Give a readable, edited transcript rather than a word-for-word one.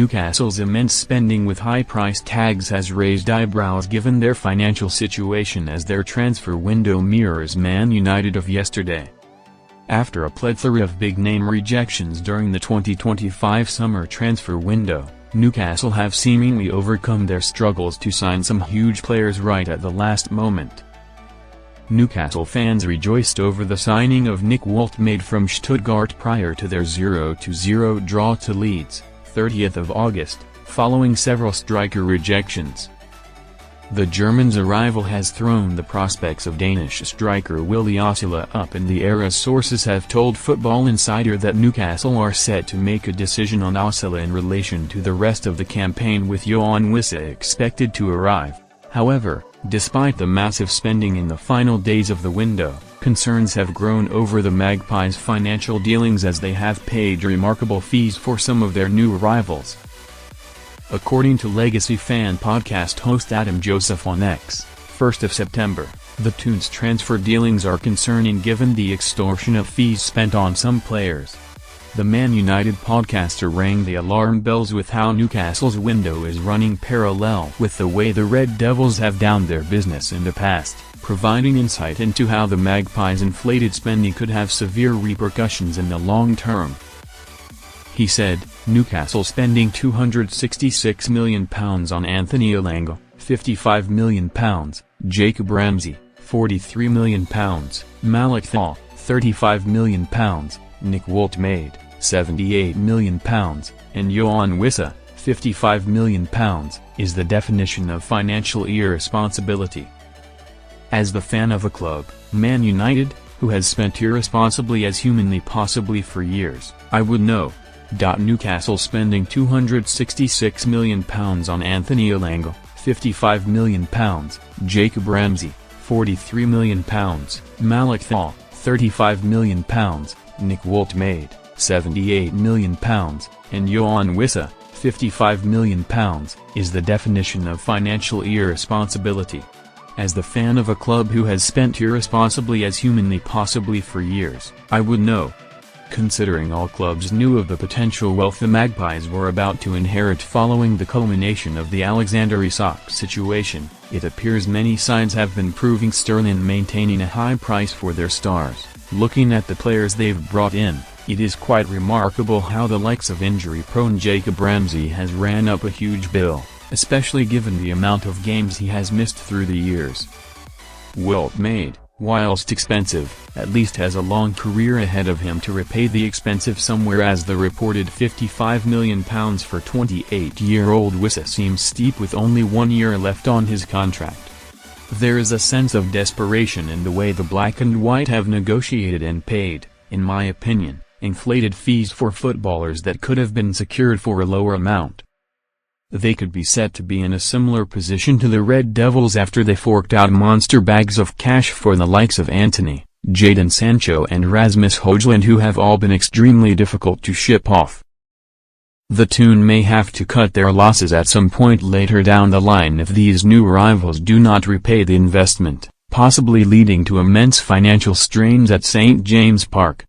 Newcastle's immense spending with high price tags has raised eyebrows given their financial situation, as their transfer window mirrors Man United of yesterday. After a plethora of big-name rejections during the 2025 summer transfer window, Newcastle have seemingly overcome their struggles to sign some huge players right at the last moment. Newcastle fans rejoiced over the signing of Nick Woltemade from Stuttgart prior to their 0-0 draw to Leeds, 30th of August, following several striker rejections. The German's arrival has thrown the prospects of Danish striker Willy Osula up in the air, as sources have told Football Insider that Newcastle are set to make a decision on Osula in relation to the rest of the campaign, with Yoane Wissa expected to arrive. However, despite the massive spending in the final days of the window, concerns have grown over the Magpies' financial dealings, as they have paid remarkable fees for some of their new arrivals. According to Legacy fan podcast host Adam Joseph on X, 1st of September, the Toon's transfer dealings are concerning given the extortionate fees spent on some players. The Man United podcaster rang the alarm bells with how Newcastle's window is running parallel with the way the Red Devils have done their business in the past, providing insight into how the Magpies' inflated spending could have severe repercussions in the long term. He said, Newcastle spending £266 million on Anthony Elanga, £55 million, Jacob Ramsey, £43 million, Malik Thaw, £35 million, Nick Woltemade, £78 million, and Yoane Wissa, £55 million, is the definition of financial irresponsibility. As the fan of a club, Man United, who has spent irresponsibly as humanly possibly for years, I would know. Newcastle spending £266 million on Anthony Elanga, £55 million, Jacob Ramsey, £43 million, Malik Thaw, £35 million, Nick Woltemade, £78 million, and Yoane Wissa, £55 million, is the definition of financial irresponsibility. As the fan of a club who has spent irresponsibly as humanly possibly for years, I would know. Considering all clubs knew of the potential wealth the Magpies were about to inherit following the culmination of the Alexander Isak situation, it appears many sides have been proving stern in maintaining a high price for their stars. Looking at the players they've brought in, it is quite remarkable how the likes of injury-prone Jacob Ramsey has ran up a huge bill, especially given the amount of games he has missed through the years. Woltemade, whilst expensive, at least has a long career ahead of him to repay the expensive sum, whereas the reported £55 million for 28-year-old Wissa seems steep with only 1 year left on his contract. There is a sense of desperation in the way the black and white have negotiated and paid, in my opinion, inflated fees for footballers that could have been secured for a lower amount. They could be set to be in a similar position to the Red Devils after they forked out monster bags of cash for the likes of Anthony, Jadon Sancho and Rasmus Højlund, who have all been extremely difficult to ship off. The Toon may have to cut their losses at some point later down the line if these new rivals do not repay the investment, possibly leading to immense financial strains at St James Park.